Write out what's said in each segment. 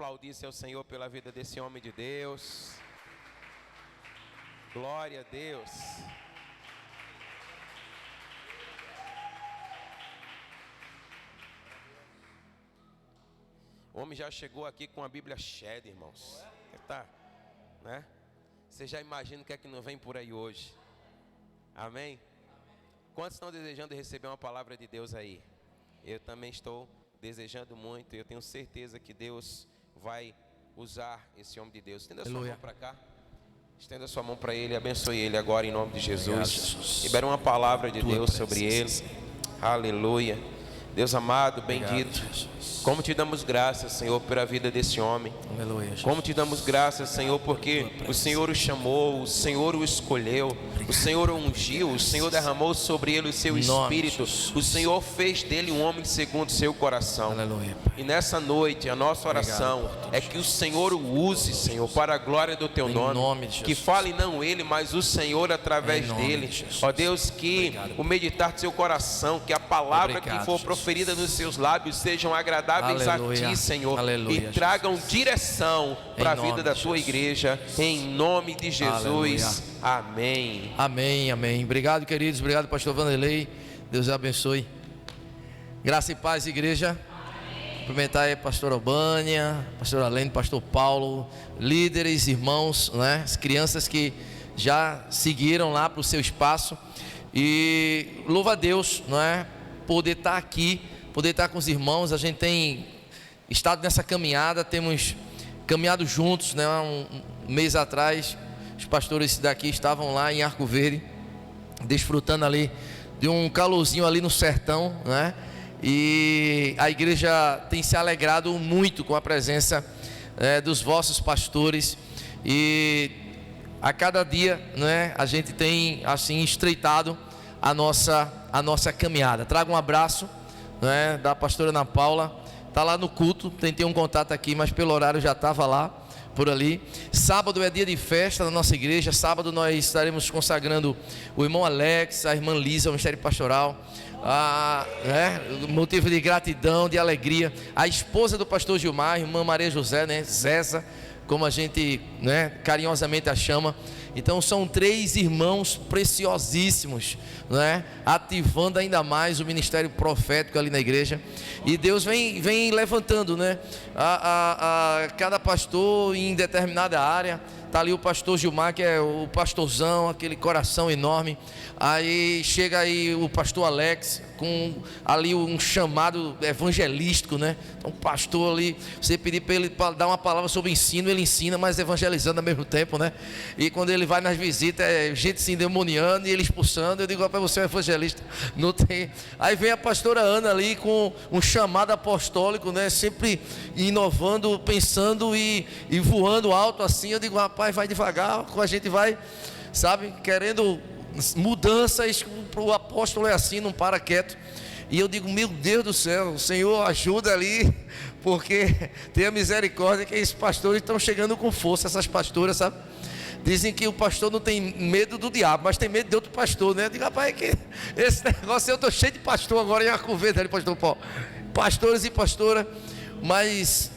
aplaudisse ao Senhor pela vida desse homem de Deus. Glória a Deus. O homem já chegou aqui com a Bíblia cheia, irmãos. Tá, né? Você já imagina o que é que não vem por aí hoje? Amém? Quantos estão desejando receber uma palavra de Deus aí? Eu também estou desejando muito. Eu tenho certeza que Deus vai usar esse homem de Deus. Estenda a sua mão para cá. Estenda a sua mão para ele. Abençoe ele agora em nome de Jesus. Libera uma palavra de Deus sobre ele. Aleluia. Deus amado, bendito. Como te damos graças, Senhor, pela vida desse homem. Aleluia, como te damos graças, Senhor, porque o Senhor o chamou, o Senhor o escolheu, o Senhor o ungiu, o Senhor derramou sobre ele o seu Espírito, o Senhor fez dele um homem segundo o seu coração. Aleluia. E nessa noite a nossa oração é que o Senhor o use, Senhor, para a glória do teu nome, que fale não ele, mas o Senhor através dele. Ó Deus, que o meditar do seu coração, que a palavra que for proferida nos seus lábios sejam agradáveis a ti, Senhor, e tragam direção para a vida da tua igreja, em nome de Jesus. Amém. Amém, amém. Obrigado, queridos. Obrigado, pastor Vanderlei. Deus abençoe. Graça e paz, igreja. Amém. Cumprimentar aí a pastora Albânia, pastor Alene, pastor Paulo, líderes, irmãos, né? As crianças que já seguiram lá para o seu espaço. E louva a Deus, não é? Poder estar aqui, poder estar com os irmãos. A gente tem estado nessa caminhada, temos caminhado juntos, né? Um mês atrás, os pastores daqui estavam lá em Arco Verde, desfrutando ali de um calorzinho ali no sertão, né? E a igreja tem se alegrado muito com a presença dos vossos pastores, e a cada dia, né, a gente tem assim estreitado a nossa caminhada. Trago um abraço, né, da pastora Ana Paula. Está lá no culto, tentei um contato aqui, mas pelo horário já estava lá, por ali. Sábado é dia de festa na nossa igreja. Sábado nós estaremos consagrando o irmão Alex, a irmã Lisa, o ministério pastoral, motivo de gratidão, de alegria. A esposa do pastor Gilmar, a irmã Maria José, né, Zéza, como a gente, né, carinhosamente a chama. Então são 3 irmãos preciosíssimos, né, ativando ainda mais o ministério profético ali na igreja. E Deus vem levantando, né, a cada pastor em determinada área. Está ali o pastor Gilmar, que é o pastorzão, aquele coração enorme. Aí chega aí o pastor Alex, com ali um chamado evangelístico, né? Então, pastor ali, você pedir para ele dar uma palavra sobre ensino, ele ensina, mas evangelizando ao mesmo tempo, né? E quando ele vai nas visitas, é gente se endemoniando e ele expulsando. Eu digo, rapaz, você é evangelista, não tem. Aí vem a pastora Ana ali com um chamado apostólico, né? Sempre inovando, pensando e voando alto assim. Eu digo, rapaz, vai devagar, a gente vai, sabe, querendo mudanças. O apóstolo é assim, não para quieto. E eu digo, meu Deus do céu, o Senhor ajuda ali, porque tenha misericórdia que esses pastores estão chegando com força, essas pastoras, sabe? Dizem que o pastor não tem medo do diabo, mas tem medo de outro pastor, né? Eu digo, rapaz, que esse negócio, eu estou cheio de pastor agora em Arco Verde, ali, pastor Paulo, pastores e pastora, mas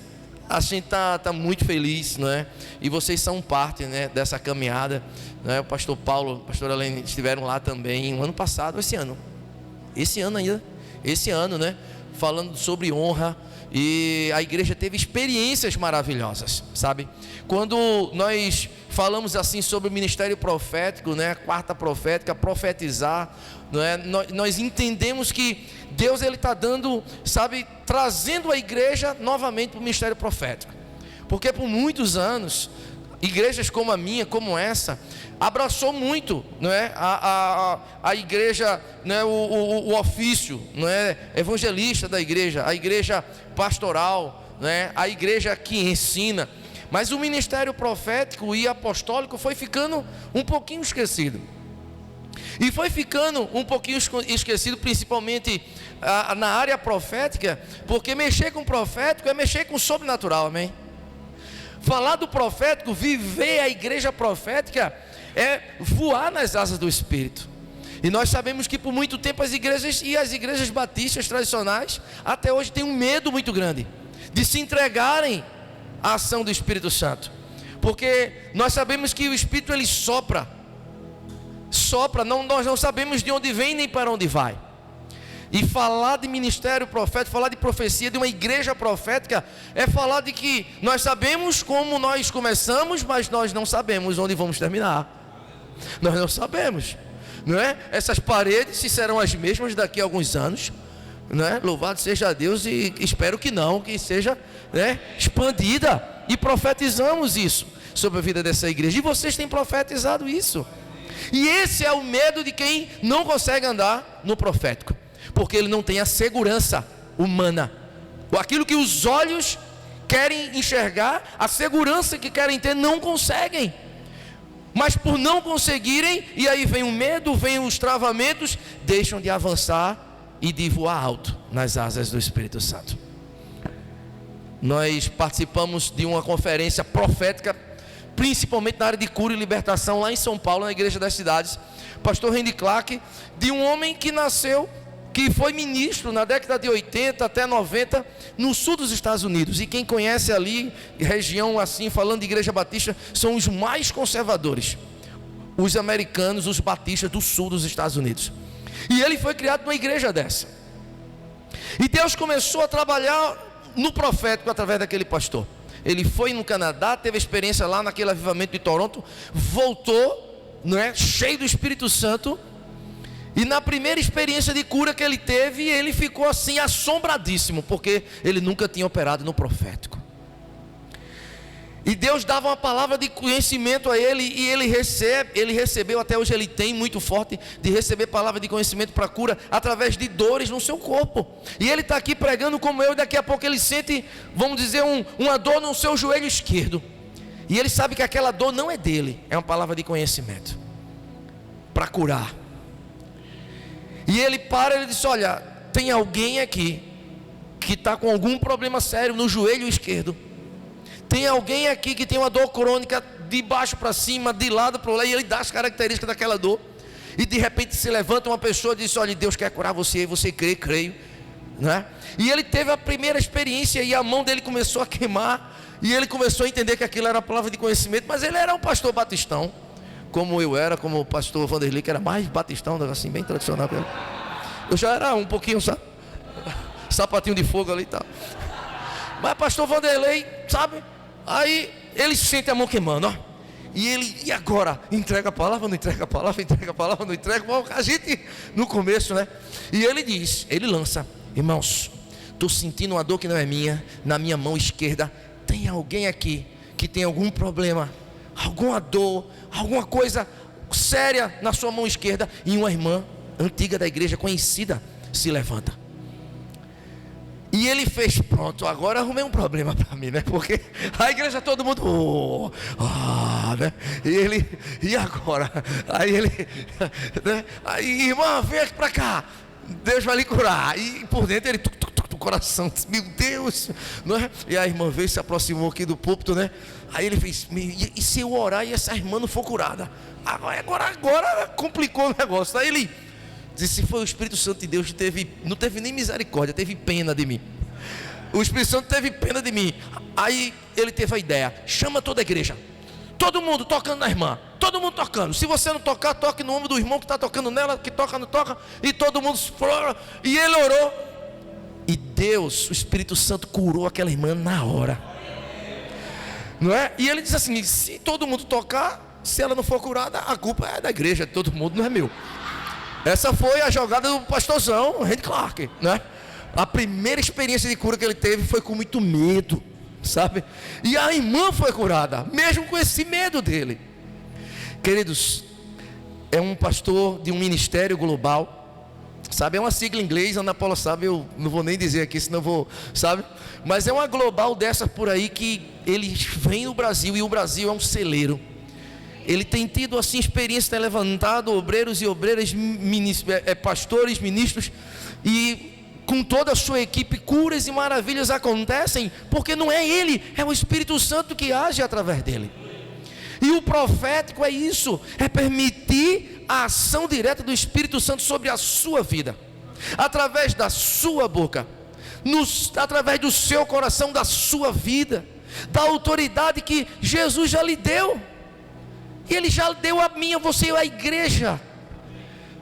a gente está muito feliz, não é? E vocês são parte, né, dessa caminhada, né? O pastor Paulo, a pastora Helene estiveram lá também no ano passado, esse ano ainda, né? Falando sobre honra. E a igreja teve experiências maravilhosas, sabe? Quando nós falamos assim sobre o ministério profético, né? A quarta profética, profetizar, não é? Nós entendemos que Deus, ele está dando, sabe, trazendo a igreja novamente para o ministério profético. Porque por muitos anos, igrejas como a minha, como essa, abraçou muito, não é? A igreja, né? O ofício, não é? Evangelista da igreja, a igreja pastoral, né? A igreja que ensina. Mas o ministério profético e apostólico foi ficando um pouquinho esquecido. E foi ficando um pouquinho esquecido, principalmente na área profética, porque mexer com o profético é mexer com o sobrenatural, amém? Falar do profético, viver a igreja profética, é voar nas asas do Espírito. E nós sabemos que por muito tempo as igrejas batistas tradicionais até hoje têm um medo muito grande de se entregarem a ação do Espírito Santo? Porque nós sabemos que o Espírito ele sopra, nós não sabemos de onde vem nem para onde vai. E falar de ministério profético, falar de profecia, de uma igreja profética, é falar de que nós sabemos como nós começamos, mas nós não sabemos onde vamos terminar. Nós não sabemos, não é? Essas paredes se serão as mesmas daqui a alguns anos, não é? Louvado seja Deus, e espero que não, que seja, né, expandida. E profetizamos isso sobre a vida dessa igreja, e vocês têm profetizado isso. E esse é o medo de quem não consegue andar no profético, porque ele não tem a segurança humana, ou aquilo que os olhos querem enxergar, a segurança que querem ter, não conseguem. Mas por não conseguirem, e aí vem o medo, vem os travamentos, deixam de avançar e de voar alto nas asas do Espírito Santo. Nós participamos de uma conferência profética, principalmente na área de cura e libertação, lá em São Paulo, na Igreja das Cidades. Pastor Randy Clark, de um homem que nasceu, que foi ministro na década de 80 até 90, no sul dos Estados Unidos. E quem conhece ali, região assim, falando de Igreja Batista, são os mais conservadores, os americanos, os batistas do sul dos Estados Unidos. E ele foi criado numa igreja dessa. E Deus começou a trabalhar no profético através daquele pastor. Ele foi no Canadá, teve experiência lá naquele avivamento de Toronto, voltou, não é, cheio do Espírito Santo. E na primeira experiência de cura que ele teve, ele ficou assim assombradíssimo, porque ele nunca tinha operado no profético. E Deus dava uma palavra de conhecimento a ele, e ele recebeu, até hoje ele tem muito forte, de receber palavra de conhecimento para cura, através de dores no seu corpo. E ele está aqui pregando como eu, e daqui a pouco ele sente, vamos dizer, uma dor no seu joelho esquerdo. E ele sabe que aquela dor não é dele, é uma palavra de conhecimento, para curar. E ele disse, olha, tem alguém aqui, que está com algum problema sério no joelho esquerdo. Tem alguém aqui que tem uma dor crônica, de baixo para cima, de lado para lá, e ele dá as características daquela dor. E de repente se levanta uma pessoa e diz, olha, Deus quer curar você, e você crê, creio, né? E ele teve a primeira experiência, e a mão dele começou a queimar, e ele começou a entender que aquilo era a palavra de conhecimento. Mas ele era um pastor batistão, como eu era, como o pastor Vanderlei, que era mais batistão, assim, bem tradicional. Eu já era um pouquinho, sabe, sapatinho de fogo ali e tal. Mas pastor Vanderlei, sabe, aí ele sente a mão queimando, ó. E agora? Entrega a palavra, não entrega a palavra, entrega a palavra, não entrega. A gente, no começo, né? E ele diz, ele lança, irmãos, estou sentindo uma dor que não é minha, na minha mão esquerda. Tem alguém aqui que tem algum problema, alguma dor, alguma coisa séria na sua mão esquerda? E uma irmã antiga da igreja, conhecida, se levanta. E ele fez, pronto, agora arrumei um problema para mim, né? Porque a igreja, todo mundo, né? E agora? Aí ele, né? Aí, irmã, vem aqui para cá, Deus vai lhe curar. E por dentro ele, o coração, meu Deus, não é? E a irmã veio, se aproximou aqui do púlpito, né? Aí ele fez, e se eu orar e essa irmã não for curada? Agora complicou o negócio. Aí ele disse, foi o Espírito Santo de Deus que não teve nem misericórdia, teve pena de mim. O Espírito Santo teve pena de mim. Aí ele teve a ideia, chama toda a igreja, todo mundo tocando na irmã, todo mundo tocando. Se você não tocar, toque no ombro do irmão que está tocando nela, que toca, não toca. E todo mundo, e ele orou. E Deus, o Espírito Santo curou aquela irmã na hora, não é? E ele disse assim, se todo mundo tocar, se ela não for curada, a culpa é da igreja, de todo mundo, não é meu. Essa foi a jogada do pastorzão Randy Clark, né? A primeira experiência de cura que ele teve foi com muito medo, sabe? E a irmã foi curada, mesmo com esse medo dele. Queridos, é um pastor de um ministério global, sabe? É uma sigla em inglês, a Ana Paula sabe, eu não vou nem dizer aqui, senão eu vou, sabe? Mas é uma global dessa por aí que ele vem no Brasil, e o Brasil é um celeiro. Ele tem tido assim experiência, tem levantado obreiros e obreiras, pastores, ministros, e com toda a sua equipe, curas e maravilhas acontecem, porque não é ele, é o Espírito Santo que age através dele. E o profético é isso, é permitir a ação direta do Espírito Santo sobre a sua vida, através da sua boca, através do seu coração, da sua vida. da autoridade que Jesus já lhe deu. Ele já deu a mim, a você e a igreja.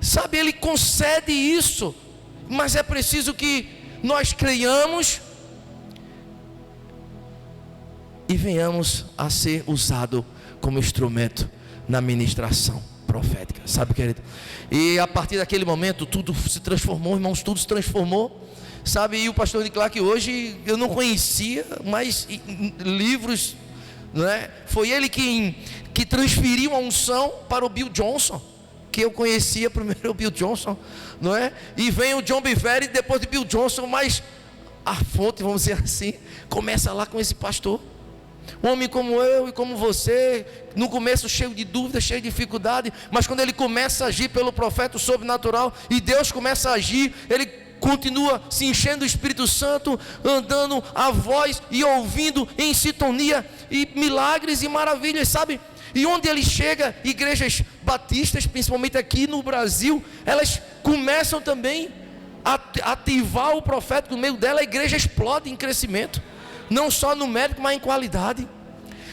Sabe, Ele concede isso, mas é preciso que nós creiamos e venhamos a ser usado como instrumento na ministração profética, sabe, querido? E a partir daquele momento tudo se transformou, irmãos, tudo se transformou, sabe? E o pastor de Clark hoje eu não conhecia, mas livros, não é? Foi ele que transferiu a unção para o Bill Johnson, que eu conhecia primeiro o Bill Johnson, não é? E vem o John Bevere depois de Bill Johnson, mas a fonte, vamos dizer assim, começa lá com esse pastor. Um homem como eu e como você, no começo cheio de dúvidas, cheio de dificuldade, mas quando ele começa a agir pelo profeta sobrenatural, e Deus começa a agir, ele continua se enchendo do Espírito Santo, andando a voz e ouvindo em sintonia, e milagres e maravilhas, sabe? E onde ele chega, igrejas batistas, principalmente aqui no Brasil, elas começam também a ativar o profeta. No meio dela a igreja explode em crescimento, não só numérico, mas em qualidade.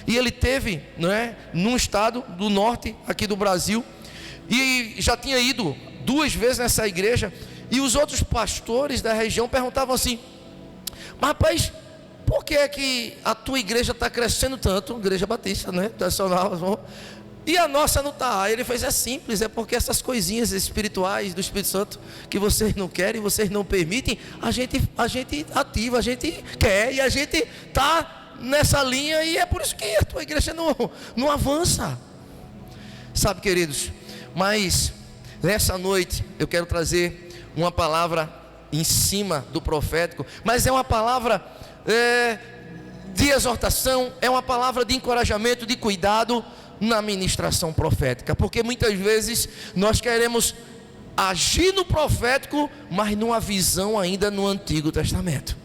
E ele teve, não é, num estado do norte aqui do Brasil, e já tinha ido 2 vezes nessa igreja, e os outros pastores da região perguntavam assim: mas rapaz, por que é que a tua igreja está crescendo tanto, igreja batista, né, tradicional, e a nossa não está? Aí ele fez: é simples, é porque essas coisinhas espirituais do Espírito Santo que vocês não querem, vocês não permitem, a gente ativa, a gente quer, e a gente está nessa linha, e é por isso que a tua igreja não avança, sabe, queridos? Mas nessa noite eu quero trazer uma palavra em cima do profético, mas é uma palavra de exortação, é uma palavra de encorajamento, de cuidado na ministração profética, porque muitas vezes nós queremos agir no profético, mas numa visão ainda no Antigo Testamento.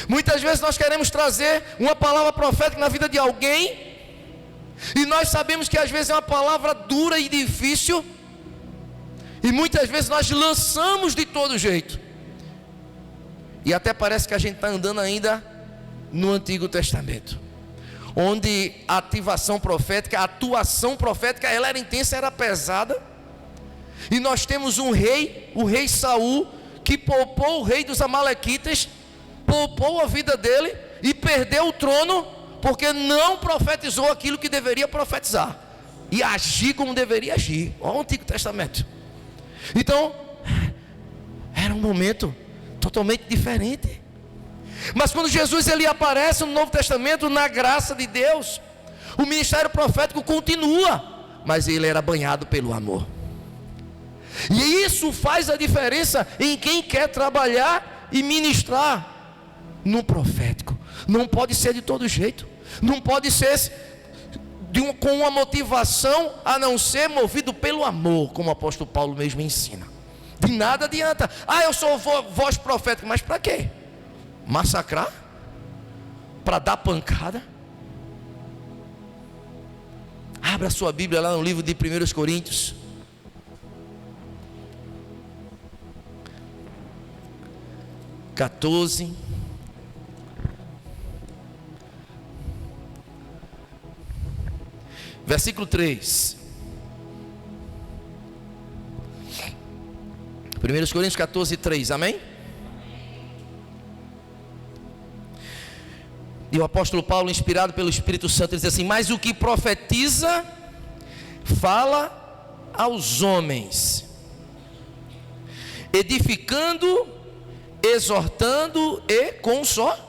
Muitas vezes nós queremos trazer uma palavra profética na vida de alguém, e nós sabemos que às vezes é uma palavra dura e difícil, e muitas vezes nós lançamos de todo jeito, e até parece que a gente está andando ainda no Antigo Testamento, onde a ativação profética, a atuação profética, ela era intensa, era pesada. E nós temos um rei, o rei Saul, que poupou o rei dos Amalequitas, poupou a vida dele e perdeu o trono, porque não profetizou aquilo que deveria profetizar e agir como deveria agir. Olha o Antigo Testamento. Então, era um momento totalmente diferente. Mas quando Jesus ele aparece no Novo Testamento, na graça de Deus, o ministério profético continua, mas ele era banhado pelo amor. E isso faz a diferença em quem quer trabalhar e ministrar no profético. Não pode ser de todo jeito, não pode ser com uma motivação a não ser movido pelo amor, como o apóstolo Paulo mesmo ensina. De nada adianta: ah, eu sou voz profética, mas para quê? Massacrar? Para dar pancada? Abra a sua Bíblia lá no livro de 1 Coríntios, (14) versículo 3. 1 Coríntios 14, 3, amém? E o apóstolo Paulo, inspirado pelo Espírito Santo, diz assim: mas o que profetiza, fala aos homens, edificando, exortando e consolando.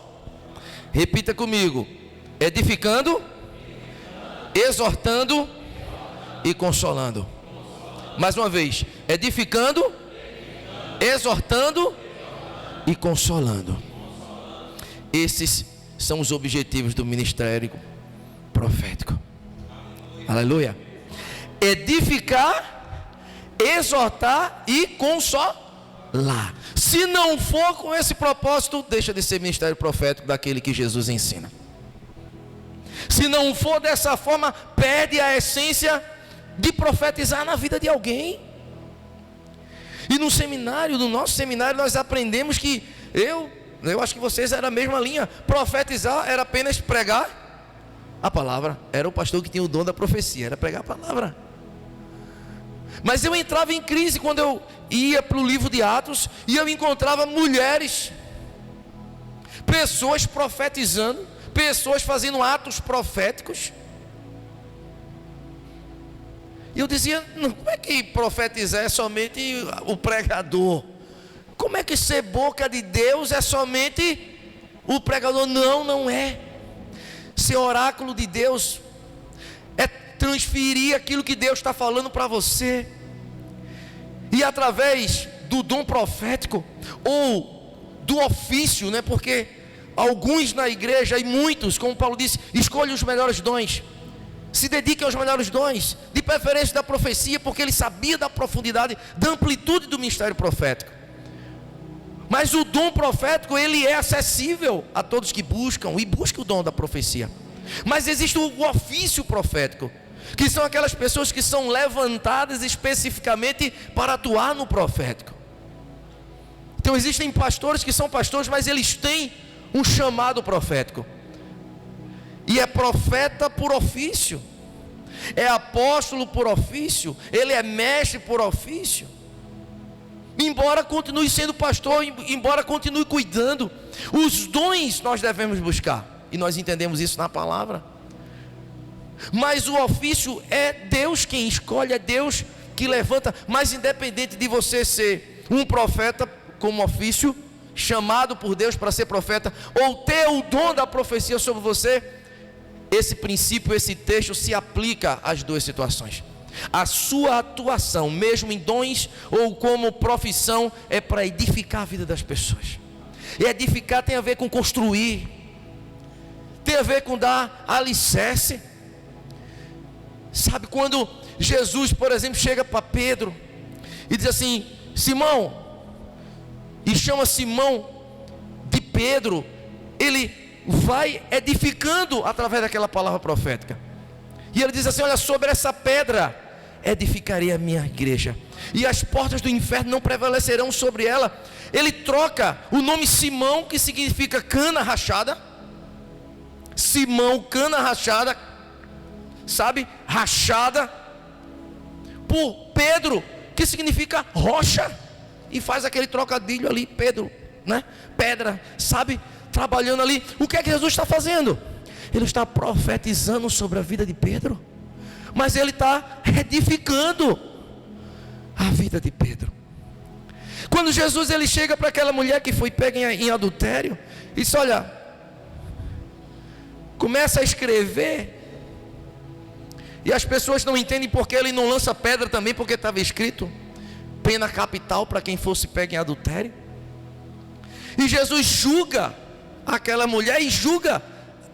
Repita comigo: edificando, exortando e consolando. Mais uma vez: edificando, exortando e consolando. Esses são os objetivos do ministério profético. Aleluia. Edificar, exortar e consolar. Se não for com esse propósito, deixa de ser ministério profético daquele que Jesus ensina. Se não for dessa forma, perde a essência de profetizar na vida de alguém. E no nosso seminário, nós aprendemos que eu Eu acho que vocês eram a mesma linha. Profetizar era apenas pregar a palavra. Era o pastor que tinha o dom da profecia, era pregar a palavra. Mas eu entrava em crise quando eu ia para o livro de Atos e eu encontrava mulheres, pessoas profetizando, pessoas fazendo atos proféticos. E eu dizia, como é que profetizar é somente o pregador? Como é que ser boca de Deus é somente o pregador? Não, não é. Ser oráculo de Deus é transferir aquilo que Deus está falando para você. E através do dom profético, ou do ofício, né? Porque alguns na igreja, e muitos, como Paulo disse, escolhem os melhores dons. Se dediquem aos melhores dons, de preferência da profecia, porque ele sabia da profundidade, da amplitude do ministério profético. Mas o dom profético, ele é acessível a todos que buscam, e buscam o dom da profecia. Mas existe o ofício profético, que são aquelas pessoas que são levantadas especificamente para atuar no profético. Então existem pastores que são pastores, mas eles têm um chamado profético. E é profeta por ofício, é apóstolo por ofício, ele é mestre por ofício. Embora continue sendo pastor, embora continue cuidando, os dons nós devemos buscar, e nós entendemos isso na palavra. Mas o ofício é Deus quem escolhe, é Deus que levanta. Mas independente de você ser um profeta como ofício, chamado por Deus para ser profeta, ou ter o dom da profecia sobre você, esse princípio, esse texto se aplica às duas situações. A sua atuação, mesmo em dons ou como profissão, é para edificar a vida das pessoas. E edificar tem a ver com construir, tem a ver com dar alicerce. Sabe, quando Jesus, por exemplo, chega para Pedro e diz assim: Simão, e chama Simão de Pedro, ele vai edificando através daquela palavra profética. E ele diz assim: olha, sobre essa pedra edificarei a minha igreja, e as portas do inferno não prevalecerão sobre ela. Ele troca o nome Simão, que significa cana rachada, Simão, cana rachada, sabe, rachada, por Pedro, que significa rocha, e faz aquele trocadilho ali, Pedro, né, pedra, sabe, trabalhando ali. O que é que Jesus está fazendo? Ele está profetizando sobre a vida de Pedro, mas ele está edificando a vida de Pedro. Quando Jesus ele chega para aquela mulher que foi pega em adultério, e diz: olha, começa a escrever, e as pessoas não entendem porque ele não lança pedra também, porque estava escrito pena capital para quem fosse pego em adultério. E Jesus julga aquela mulher, e julga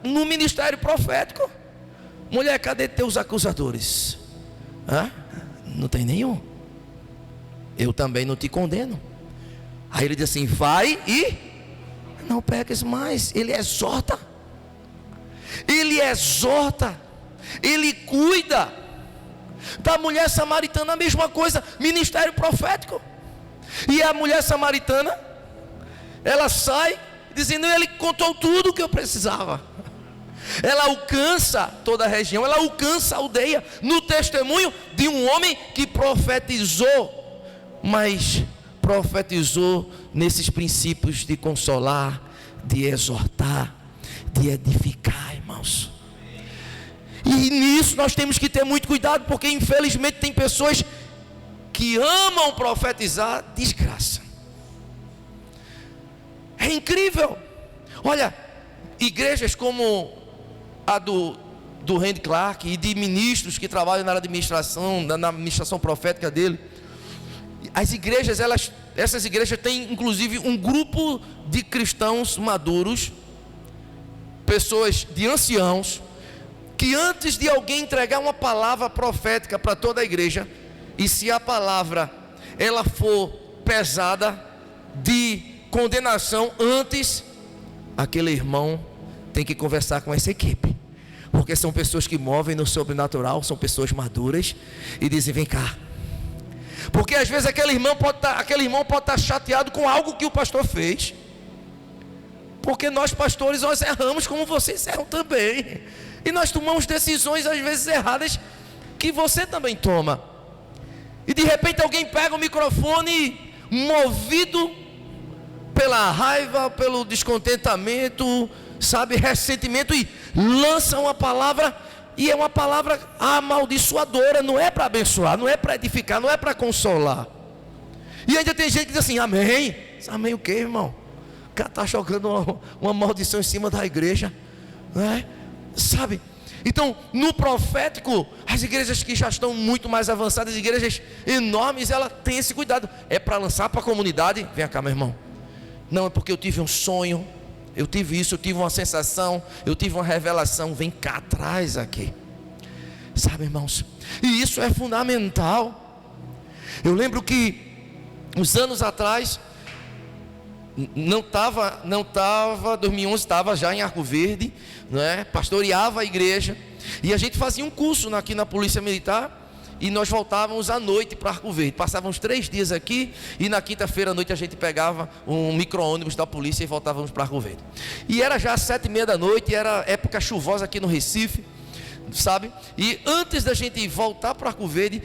no ministério profético: mulher, cadê teus acusadores? Não tem nenhum. Eu também não te condeno. Aí ele diz assim: vai e não peques mais. Ele exorta, ele cuida. Da mulher samaritana a mesma coisa, ministério profético. E a mulher samaritana, ela sai dizendo: ele contou tudo o que eu precisava. Ela alcança toda a região, ela alcança a aldeia, no testemunho de um homem que profetizou, mas profetizou nesses princípios de consolar, de exortar, de edificar, irmãos. E nisso nós temos que ter muito cuidado, porque infelizmente tem pessoas que amam profetizar desgraça. É incrível. Olha, igrejas como a do Randy Clark e de ministros que trabalham na administração, na administração profética dele, as igrejas, essas igrejas têm inclusive um grupo de cristãos maduros, pessoas de anciãos, que antes de alguém entregar uma palavra profética para toda a igreja, e se a palavra ela for pesada de condenação, antes aquele irmão tem que conversar com essa equipe, porque são pessoas que movem no sobrenatural, são pessoas maduras, e dizem: vem cá. Porque às vezes aquele irmão pode estar chateado com algo que o pastor fez, Porque nós pastores, nós erramos como vocês erram também. E nós tomamos decisões às vezes erradas que você também toma. E de repente alguém pega o microfone movido pela raiva, pelo descontentamento, sabe, ressentimento, e lança uma palavra, e é uma palavra amaldiçoadora. Não é para abençoar, não é para edificar, não é para consolar. E ainda tem gente que diz assim: amém. Amém o que, irmão? O cara está jogando uma maldição em cima da igreja, né? Sabe? Então, no profético, as igrejas que já estão muito mais avançadas, igrejas enormes, ela tem esse cuidado. É para lançar para a comunidade. Vem cá, meu irmão. Não, é porque eu tive um sonho, eu tive isso, eu tive uma sensação, eu tive uma revelação. Vem cá atrás aqui. Sabe, irmãos? E isso é fundamental. Eu lembro que uns anos atrás, não estava 2011, estava já em Arco Verde, né? Pastoreava a igreja, e a gente fazia um curso aqui na Polícia Militar, e nós voltávamos à noite para Arco Verde. Passávamos 3 dias aqui, e na quinta-feira à noite a gente pegava um micro-ônibus da polícia e voltávamos para Arco Verde. E era já 7h30 da noite, era época chuvosa aqui no Recife, sabe? E antes da gente voltar para Arco Verde,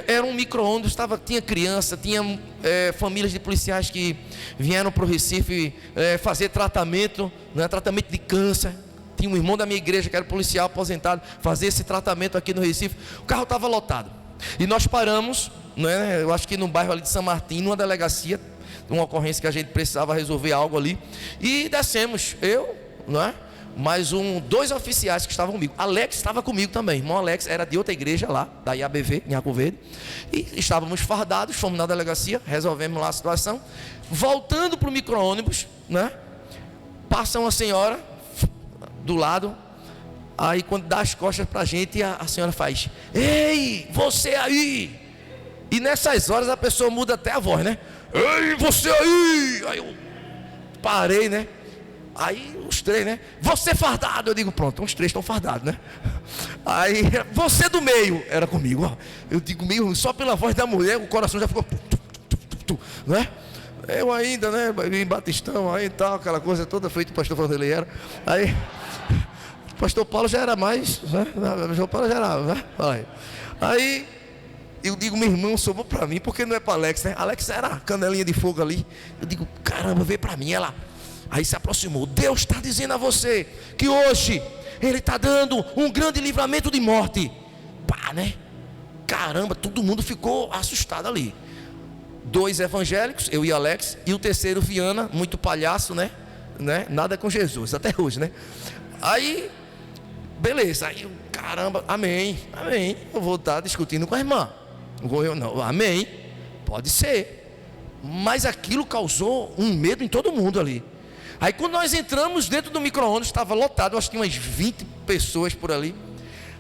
era um micro-ônibus, tinha criança, tinha famílias de policiais que vieram para o Recife fazer tratamento, né, tratamento de câncer. Tinha um irmão da minha igreja que era policial aposentado, fazer esse tratamento aqui no Recife. O carro estava lotado, e nós paramos, né, eu acho que no bairro ali de São Martim, numa delegacia, uma ocorrência que a gente precisava resolver algo ali, e descemos, eu, né, mais 2 oficiais que estavam comigo. Alex estava comigo também. Irmão Alex era de outra igreja lá, da IABV, em Arco Verde. E estávamos fardados, fomos na delegacia, resolvemos lá a situação. Voltando para o micro-ônibus, né? Passa uma senhora do lado. Aí quando dá as costas para a gente, a senhora faz: ei, você aí! E nessas horas a pessoa muda até a voz, né? Ei, você aí! Aí eu parei, né? Aí os 3, né? Você fardado. Eu digo, pronto, uns 3 estão fardados, né? Aí, você do meio. Era comigo, ó. Eu digo, meio, só pela voz da mulher, o coração já ficou, né? Eu ainda, né? Em Batistão, aí e tal, aquela coisa toda feita, o pastor Vanderlei era. Aí, o pastor Paulo já era mais, né? O pastor Paulo já era, né? Aí, eu digo, meu irmão, sobrou para mim, porque não é para Alex, né? Alex era canelinha de fogo ali. Eu digo, caramba, veio para mim, ela. Aí se aproximou: Deus está dizendo a você que hoje Ele está dando um grande livramento de morte. Pá, né? Caramba, todo mundo ficou assustado ali. 2 evangélicos, eu e Alex, e o terceiro Viana, muito palhaço, né? Nada com Jesus, até hoje, né? Aí, beleza, aí, caramba, amém. Eu vou estar discutindo com a irmã. Não, amém, pode ser. Mas aquilo causou um medo em todo mundo ali. Aí quando nós entramos dentro do micro-ônibus, estava lotado, acho que umas 20 pessoas por ali.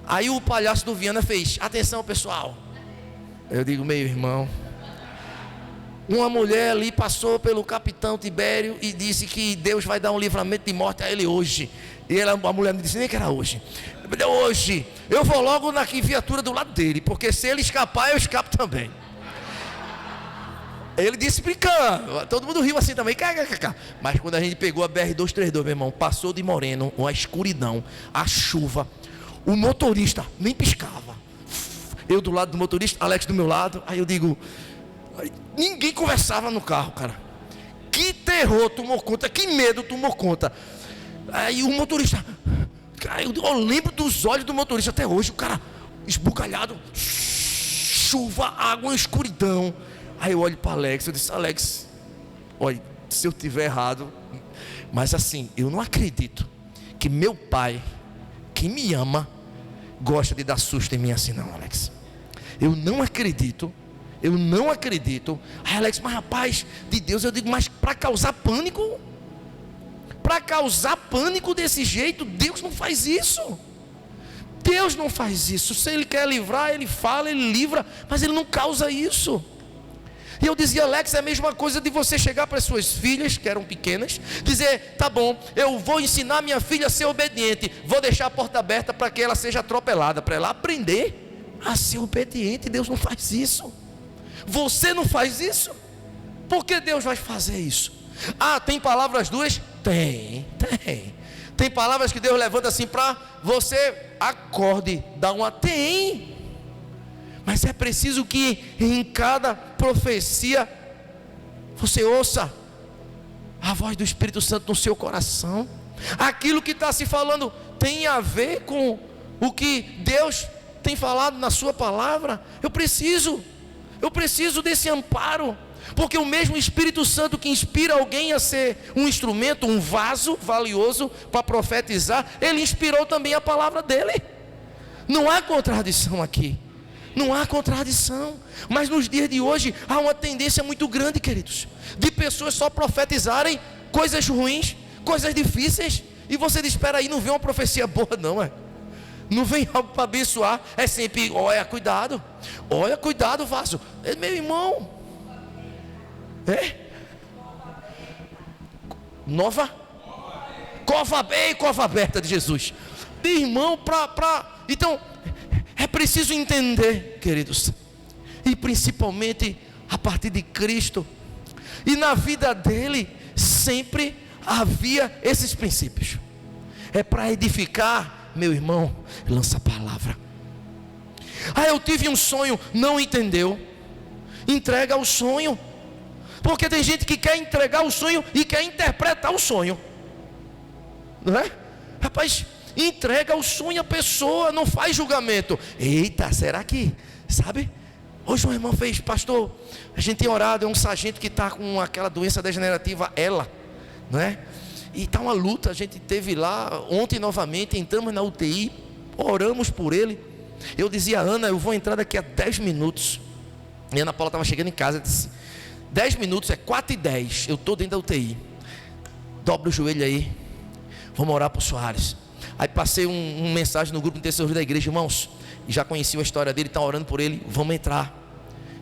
Aí o palhaço do Viana fez: atenção, pessoal. Eu digo, meu irmão, uma mulher ali passou pelo capitão Tibério e disse que Deus vai dar um livramento de morte a ele hoje. E a mulher me disse nem que era hoje. Hoje, eu vou logo na viatura do lado dele, porque se ele escapar, eu escapo também. Ele disse brincando, todo mundo riu assim também. Mas quando a gente pegou a BR-232, meu irmão, passou de Moreno, uma escuridão, a chuva, o motorista nem piscava. Eu do lado do motorista, Alex do meu lado. Aí eu digo, ninguém conversava no carro, cara. Que terror tomou conta, que medo tomou conta. Aí o motorista, eu lembro dos olhos do motorista até hoje, o cara esbugalhado, chuva, água, escuridão. Aí eu olho para Alex, eu disse: Alex, olha, se eu tiver errado, mas assim, eu não acredito que meu pai, que me ama, gosta de dar susto em mim assim não, Alex. Eu não acredito. Aí Alex, mas rapaz, de Deus, eu digo, mas para causar pânico desse jeito, Deus não faz isso. Deus não faz isso. Se Ele quer livrar, Ele fala, Ele livra, mas Ele não causa isso. E eu dizia: Alex, é a mesma coisa de você chegar para as suas filhas, que eram pequenas, dizer: tá bom, eu vou ensinar minha filha a ser obediente, vou deixar a porta aberta para que ela seja atropelada, para ela aprender a ser obediente. Deus não faz isso. Você não faz isso. Por que Deus vai fazer isso? Ah, tem palavras duras? Tem. Tem palavras que Deus levanta assim para você acorde, dá uma. Tem. Mas é preciso que em cada profecia você ouça a voz do Espírito Santo no seu coração. Aquilo que está se falando tem a ver com o que Deus tem falado na sua palavra. Eu preciso desse amparo, porque o mesmo Espírito Santo que inspira alguém a ser um instrumento, um vaso valioso para profetizar, ele inspirou também a palavra dele. Não há contradição aqui, não há contradição. Mas nos dias de hoje há uma tendência muito grande, queridos, de pessoas só profetizarem coisas ruins, coisas difíceis. E você diz: espera aí, não vem uma profecia boa não, não vem algo para abençoar. É sempre: olha, cuidado, vaso. Meu irmão, cova aberta de Jesus. Meu irmão, então é preciso entender, queridos, e principalmente a partir de Cristo, e na vida dele sempre havia esses princípios. É para edificar, meu irmão, lança a palavra. Eu tive um sonho, não entendeu? Entrega o sonho. Porque tem gente que quer entregar o sonho e quer interpretar o sonho, não é? Rapaz, entrega o sonho à pessoa, não faz julgamento. Eita, será que, sabe? Hoje um irmão fez: pastor, a gente tem orado, é um sargento que está com aquela doença degenerativa, não é? E está uma luta. A gente teve lá ontem novamente, entramos na UTI, oramos por ele. Eu dizia: Ana, eu vou entrar daqui a 10 minutos. E a Ana Paula estava chegando em casa, disse: 10 minutos, é 4h10, eu estou dentro da UTI. Dobra o joelho aí, vamos orar por Soares. Aí passei uma mensagem no grupo de intercessores da igreja: irmãos, já conheci a história dele, está orando por ele, vamos entrar.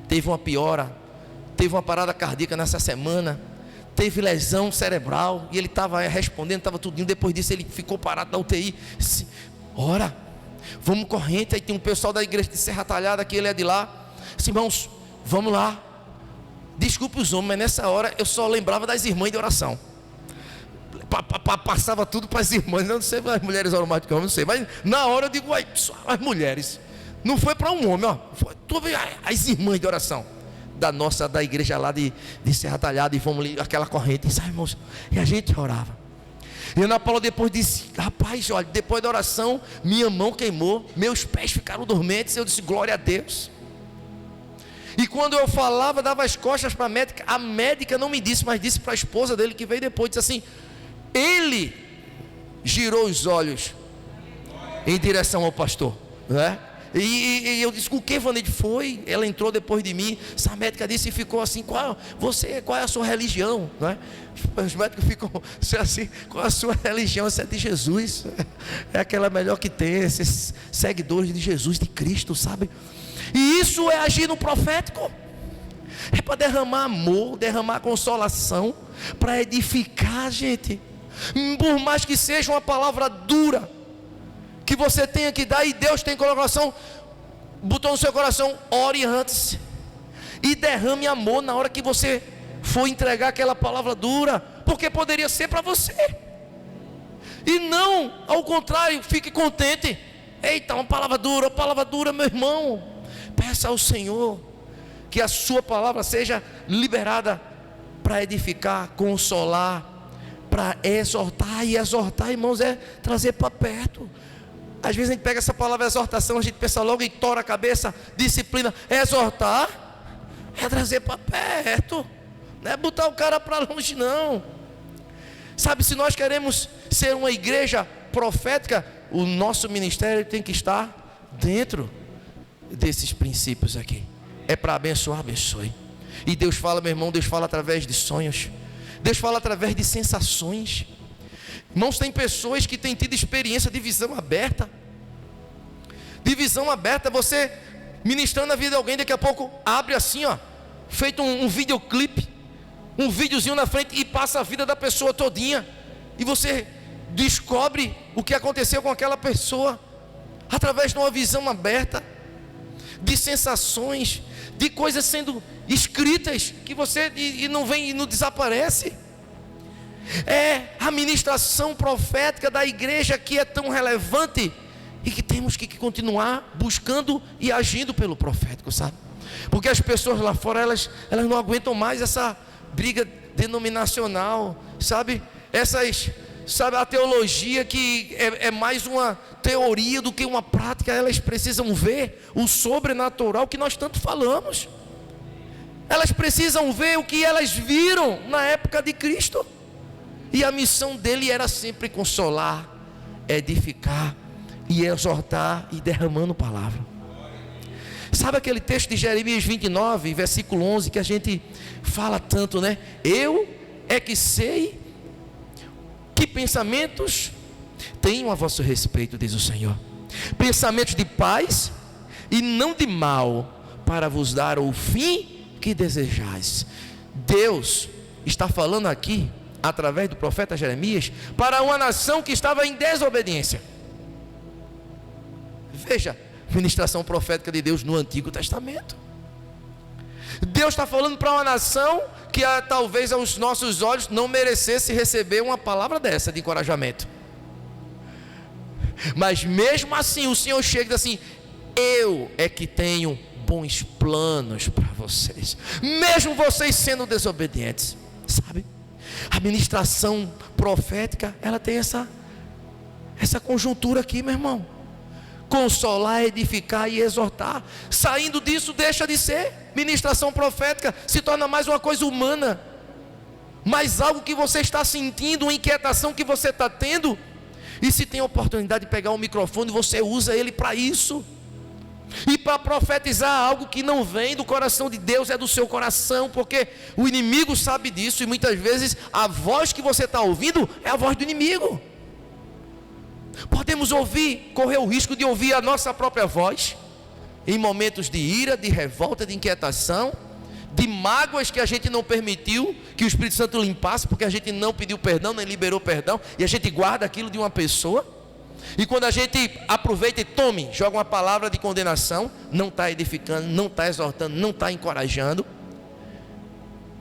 Teve uma piora, teve uma parada cardíaca nessa semana, teve lesão cerebral, e ele estava respondendo, estava tudinho. Depois disso ele ficou parado na UTI. Disse: ora, vamos corrente. Aí tem um pessoal da igreja de Serra Talhada, que ele é de lá. Disse: irmãos, vamos lá. Desculpe os homens, mas nessa hora eu só lembrava das irmãs de oração. Passava tudo para as irmãs. Não sei, as mulheres oram mais do que homens, não sei, mas na hora eu digo: as mulheres. Não foi para um homem, foi as irmãs de oração da igreja lá de Serra Talhada. E vamos ali, aquela corrente, sabe, irmãos? E a gente orava. E Ana Paula depois disse: rapaz, olha, depois da oração minha mão queimou, meus pés ficaram dormentes. Eu disse: glória a Deus. E quando eu falava, dava as costas para a médica não me disse, mas disse para a esposa dele, que veio depois, disse assim: ele girou os olhos em direção ao pastor, não é? E eu disse: o que, Vaneide? Foi? Ela entrou depois de mim. Essa médica disse e ficou assim: qual é a sua religião? Não é? Os médicos ficam assim: qual é a sua religião? Essa é de Jesus, é aquela melhor que tem, esses seguidores de Jesus, de Cristo, sabe? E isso é agir no profético. É para derramar amor, derramar consolação, para edificar, gente. Por mais que seja uma palavra dura que você tenha que dar, e Deus tem colocação, botou no seu coração, ore antes e derrame amor na hora que você for entregar aquela palavra dura, porque poderia ser para você. E não, ao contrário, fique contente. Eita, uma palavra dura, meu irmão. Peça ao Senhor que a sua palavra seja liberada para edificar, consolar, para exortar. E exortar, irmãos, é trazer para perto. Às vezes a gente pega essa palavra exortação, a gente pensa logo em tora a cabeça, disciplina. Exortar é trazer para perto, não é botar o cara para longe não. Sabe, se nós queremos ser uma igreja profética, o nosso ministério tem que estar dentro desses princípios aqui. É para abençoar, abençoe. E Deus fala, meu irmão, Deus fala através de sonhos, Deus fala através de sensações. Irmãos, tem pessoas que têm tido experiência de visão aberta. De visão aberta, você ministrando a vida de alguém, daqui a pouco abre assim, feito um videoclipe, um videozinho na frente, e passa a vida da pessoa todinha, e você descobre o que aconteceu com aquela pessoa através de uma visão aberta, de sensações, de coisas sendo escritas que você e não vem e não desaparece. É a ministração profética da igreja que é tão relevante e que temos que continuar buscando e agindo pelo profético, sabe? Porque as pessoas lá fora, elas não aguentam mais essa briga denominacional, sabe? Sabe, a teologia que é mais uma teoria do que uma prática. Elas precisam ver o sobrenatural que nós tanto falamos. Elas precisam ver o que elas viram na época de Cristo. E a missão dele era sempre consolar, edificar e exortar e derramando palavra. Sabe aquele texto de Jeremias 29, versículo 11, que a gente fala tanto, né? Eu é que sei que pensamentos tenho a vosso respeito, diz o Senhor. Pensamentos de paz e não de mal, para vos dar o fim que desejais. Deus está falando aqui, através do profeta Jeremias, para uma nação que estava em desobediência. Veja, ministração profética de Deus no Antigo Testamento. Deus está falando para uma nação que talvez aos nossos olhos não merecesse receber uma palavra dessa de encorajamento. Mas mesmo assim o Senhor chega e diz assim: eu é que tenho bons planos para vocês, mesmo vocês sendo desobedientes, sabe? A ministração profética, ela tem essa conjuntura aqui, meu irmão: consolar, edificar e exortar. Saindo disso, deixa de ser ministração profética, se torna mais uma coisa humana, mais algo que você está sentindo, uma inquietação que você está tendo. E se tem a oportunidade de pegar um microfone, você usa ele para isso, e para profetizar algo que não vem do coração de Deus, é do seu coração, porque o inimigo sabe disso, e muitas vezes a voz que você está ouvindo é a voz do inimigo. Podemos correr o risco de ouvir a nossa própria voz em momentos de ira, de revolta, de inquietação, de mágoas que a gente não permitiu que o Espírito Santo limpasse, porque a gente não pediu perdão, nem liberou perdão, e a gente guarda aquilo de uma pessoa. E quando a gente aproveita e joga uma palavra de condenação, não está edificando, não está exortando, não está encorajando,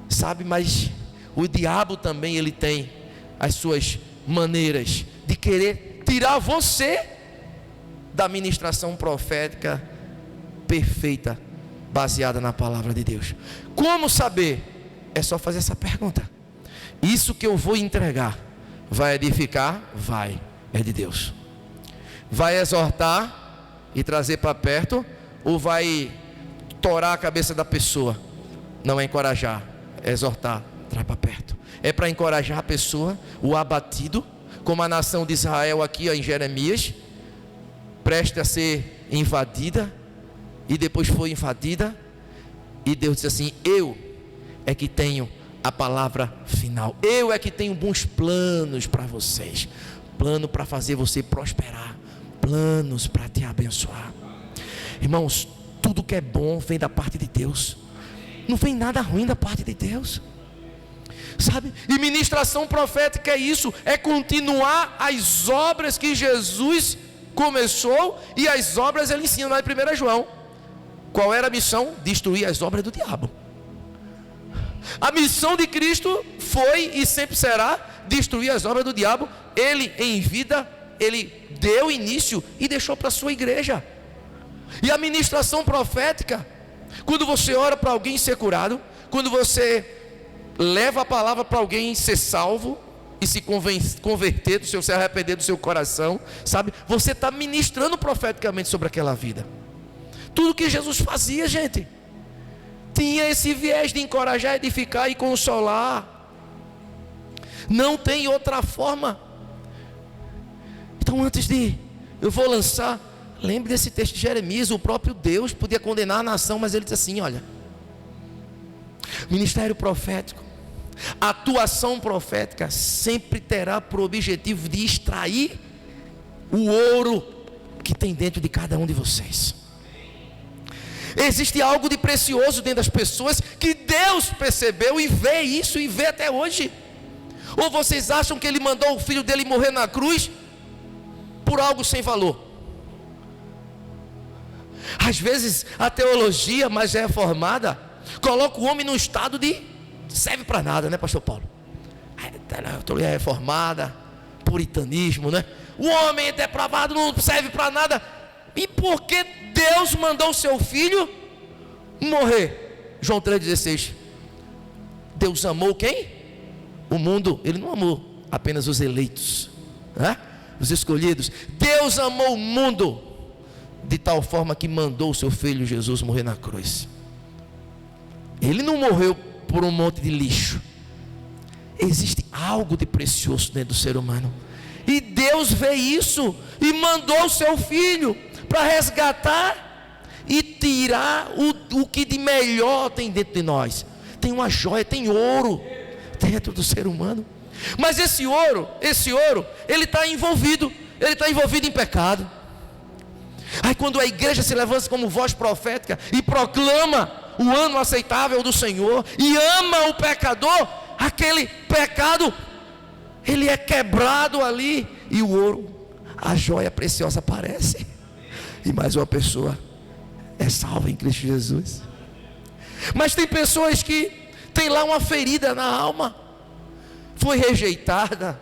sabe? Mas o diabo também, ele tem as suas maneiras de querer tirar você da ministração profética perfeita, baseada na palavra de Deus. Como saber? É só fazer essa pergunta: isso que eu vou entregar vai edificar? Vai, é de Deus. Vai exortar e trazer para perto, ou vai torar a cabeça da pessoa? Não é encorajar, é exortar, traz para perto. É para encorajar a pessoa, o abatido, como a nação de Israel aqui, em Jeremias, presta a ser invadida, e depois foi invadida, e Deus disse assim: eu é que tenho a palavra final, eu é que tenho bons planos para vocês, plano para fazer você prosperar, planos para te abençoar. Irmãos, tudo que é bom vem da parte de Deus, não vem nada ruim da parte de Deus, sabe? E ministração profética é isso, é continuar as obras que Jesus começou, e as obras ele ensina lá em 1 João. Qual era a missão? Destruir as obras do diabo. A missão de Cristo foi e sempre será destruir as obras do diabo. Ele em vida, ele deu início e deixou para a sua igreja. E a ministração profética, quando você ora para alguém ser curado, quando você leva a palavra para alguém ser salvo e se converter, se arrepender do seu coração, sabe? Você está ministrando profeticamente sobre aquela vida. Tudo que Jesus fazia, gente, tinha esse viés de encorajar, edificar e consolar. Não tem outra forma. Então, eu vou lançar, lembre desse texto de Jeremias. O próprio Deus podia condenar a nação, mas ele disse assim: olha, ministério profético, atuação profética sempre terá por objetivo de extrair o ouro que tem dentro de cada um de vocês. Existe algo de precioso dentro das pessoas que Deus percebeu e vê isso, e vê até hoje. Ou vocês acham que ele mandou o filho dele morrer na cruz por algo sem valor? Às vezes a teologia mais reformada coloca o homem num estado de serve para nada, né, pastor Paulo? teologia reformada, puritanismo, né? O homem é depravado, não serve para nada. E por que Deus mandou o seu filho morrer? João 3,16. Deus amou quem? O mundo. Ele não amou apenas os eleitos, né? Os escolhidos. Deus amou o mundo de tal forma que mandou o seu filho Jesus morrer na cruz. Ele não morreu por um monte de lixo. Existe algo de precioso dentro do ser humano, e Deus vê isso e mandou o seu filho para resgatar e tirar o que de melhor tem dentro de nós. Tem uma joia, tem ouro dentro do ser humano. Mas esse ouro, ele está envolvido em pecado. Aí quando a igreja se levanta como voz profética e proclama o ano aceitável do Senhor e ama o pecador, aquele pecado, ele é quebrado ali, e o ouro, a joia preciosa aparece, e mais uma pessoa é salva em Cristo Jesus. Mas tem pessoas que tem lá uma ferida na alma, foi rejeitada,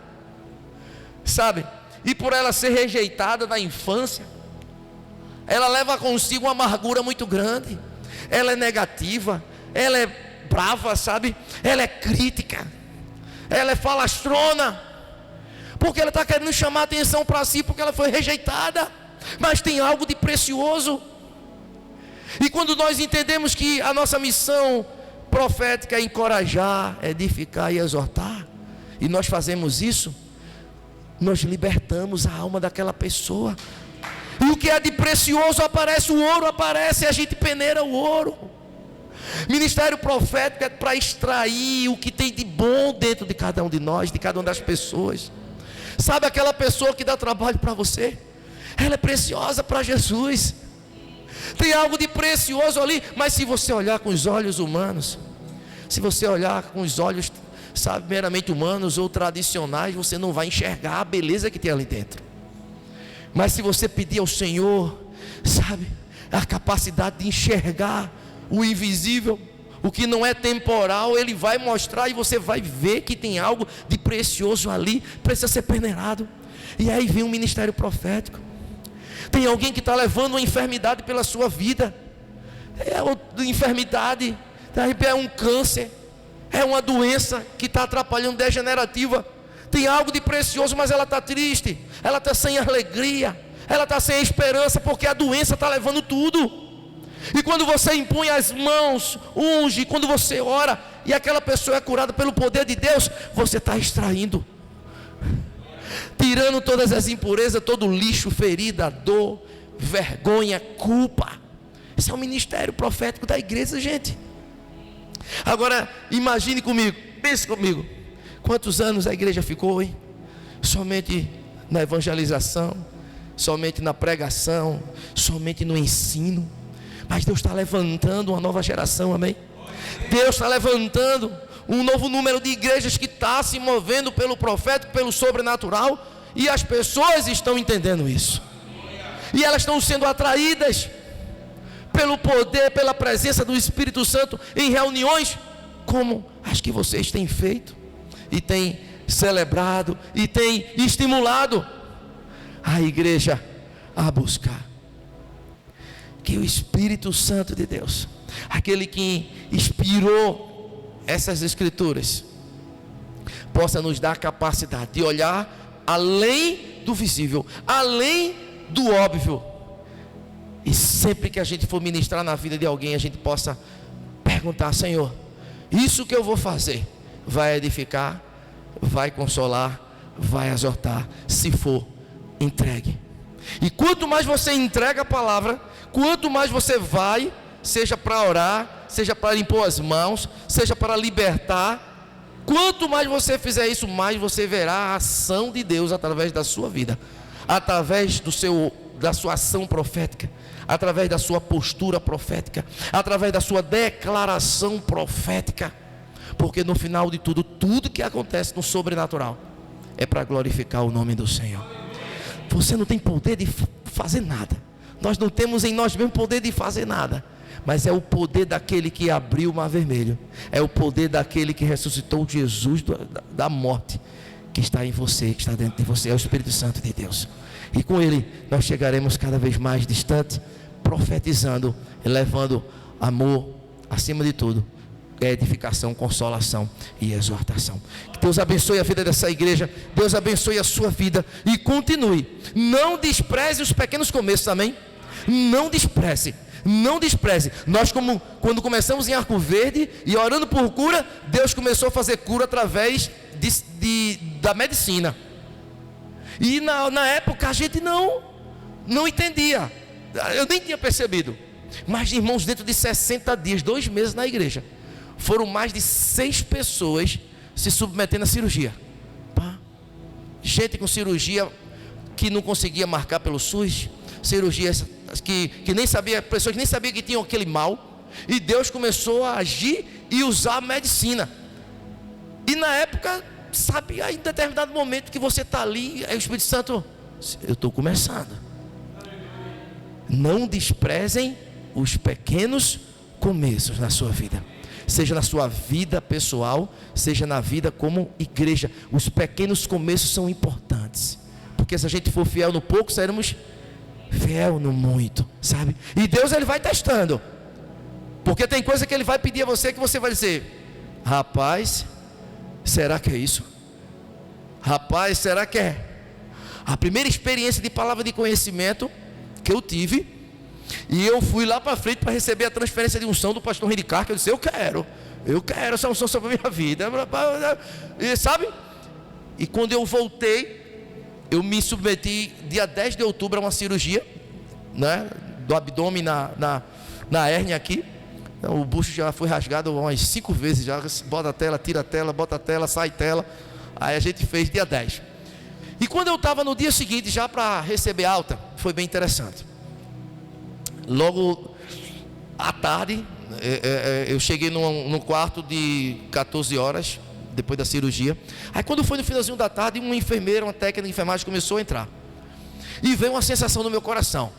sabe? E por ela ser rejeitada na infância, ela leva consigo uma amargura muito grande. Ela é negativa, ela é brava, sabe? Ela é crítica, ela é falastrona, porque ela está querendo chamar a atenção para si, porque ela foi rejeitada. Mas tem algo de precioso. E quando nós entendemos que a nossa missão profética é encorajar, edificar e exortar, e nós fazemos isso, nós libertamos a alma daquela pessoa. E o que é de precioso aparece, o ouro aparece, e a gente peneira o ouro. Ministério profético é para extrair o que tem de bom dentro de cada um de nós, de cada uma das pessoas. Sabe aquela pessoa que dá trabalho para você? Ela é preciosa para Jesus. Tem algo de precioso ali. Mas se você olhar com os olhos humanos, se você olhar com os olhos, sabe, meramente humanos ou tradicionais, você não vai enxergar a beleza que tem ali dentro. Mas se você pedir ao Senhor, sabe, a capacidade de enxergar o invisível, o que não é temporal, Ele vai mostrar, e você vai ver que tem algo de precioso ali, precisa ser peneirado. E aí vem um ministério profético. Tem alguém que está levando uma enfermidade pela sua vida, é uma enfermidade, é um câncer, é uma doença que está atrapalhando, degenerativa. Tem algo de precioso, mas ela está triste, ela está sem alegria, ela está sem esperança, porque a doença está levando tudo. E quando você impõe as mãos, unge, quando você ora, e aquela pessoa é curada pelo poder de Deus, você está extraindo, tirando todas as impurezas, todo o lixo, ferida, dor, vergonha, culpa. Esse é o ministério profético da igreja, gente. Agora, imagine comigo, pense comigo, quantos anos a igreja ficou, hein? Somente na evangelização, somente na pregação, somente no ensino. Mas Deus está levantando uma nova geração, amém? Deus está levantando um novo número de igrejas que está se movendo pelo profético, pelo sobrenatural, e as pessoas estão entendendo isso, e elas estão sendo atraídas pelo poder, pela presença do Espírito Santo em reuniões como as que vocês têm feito, e têm celebrado, e têm estimulado a igreja a buscar. Que o Espírito Santo de Deus, aquele que inspirou essas escrituras, possa nos dar a capacidade de olhar além do visível, além do óbvio, e sempre que a gente for ministrar na vida de alguém, a gente possa perguntar: Senhor, isso que eu vou fazer vai edificar, vai consolar, vai exortar? Se for, entregue. E quanto mais você entrega a palavra, quanto mais você vai, seja para orar, seja para impor as mãos, seja para libertar, quanto mais você fizer isso, mais você verá a ação de Deus através da sua vida, através da sua ação profética, através da sua postura profética, através da sua declaração profética. Porque no final de tudo, tudo que acontece no sobrenatural é para glorificar o nome do Senhor. Você não tem poder de fazer nada. Nós não temos em nós mesmos poder de fazer nada. mas é o poder daquele que abriu o mar vermelho, é o poder daquele que ressuscitou Jesus da morte, que está em você, que está dentro de você, é o Espírito Santo de Deus. E com ele nós chegaremos cada vez mais distante, profetizando e levando amor acima de tudo, edificação, consolação e exortação. Que Deus abençoe a vida dessa igreja, Deus abençoe a sua vida e continue. Não despreze os pequenos começos, amém? Não despreze. Não despreze. Nós, quando começamos em Arco Verde e orando por cura, Deus começou a fazer cura através da medicina. E na época a gente não entendia. Eu nem tinha percebido. Mas, irmãos, dentro de 60 dias, 2 meses na igreja, foram mais de 6 pessoas se submetendo à cirurgia. Gente com cirurgia que não conseguia marcar pelo SUS, cirurgias que nem sabia, pessoas que nem sabiam que tinham aquele mal, e Deus começou a agir e usar a medicina. E na época, sabe, em determinado momento que você está ali, aí o Espírito Santo, eu estou começando. Não desprezem os pequenos começos na sua vida, seja na sua vida pessoal, seja na vida como igreja. Os pequenos começos são importantes, porque se a gente for fiel no pouco, seremos fiel no muito, sabe? E Deus, ele vai testando, porque tem coisa que ele vai pedir a você, que você vai dizer: rapaz, será que é isso? Rapaz, será que é? A primeira experiência de palavra de conhecimento que eu tive, e eu fui lá para frente para receber a transferência de unção do pastor Renicar, que eu disse: eu quero essa unção sobre a minha vida, e sabe? E quando eu voltei, eu me submeti dia 10 de outubro a uma cirurgia, né, do abdômen na hérnia aqui. Então, o bucho já foi rasgado umas 5 vezes, já bota a tela, tira a tela, bota a tela, sai tela. Aí a gente fez dia 10. E quando eu estava no dia seguinte já para receber alta, foi bem interessante. Logo à tarde, eu cheguei no quarto de 14 horas, depois da cirurgia. Aí quando foi no finalzinho da tarde, uma enfermeira, uma técnica de enfermagem começou a entrar. E veio uma sensação no meu coração,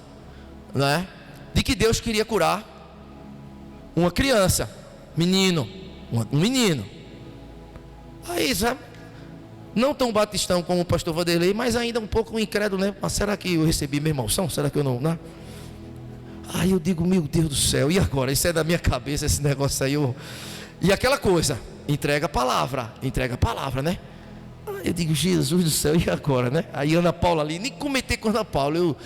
né, de que Deus queria curar uma criança, um menino. Aí, sabe, não tão batistão como o pastor Vanderlei, mas ainda um pouco incrédulo, né? Mas será que eu recebi mesma unção? Será que eu não, né? Aí eu digo: meu Deus do céu, e agora? Isso é da minha cabeça, esse negócio aí. E aquela coisa, entrega a palavra, né? Aí eu digo: Jesus do céu, e agora, né? Aí Ana Paula ali, nem comentei com Ana Paula.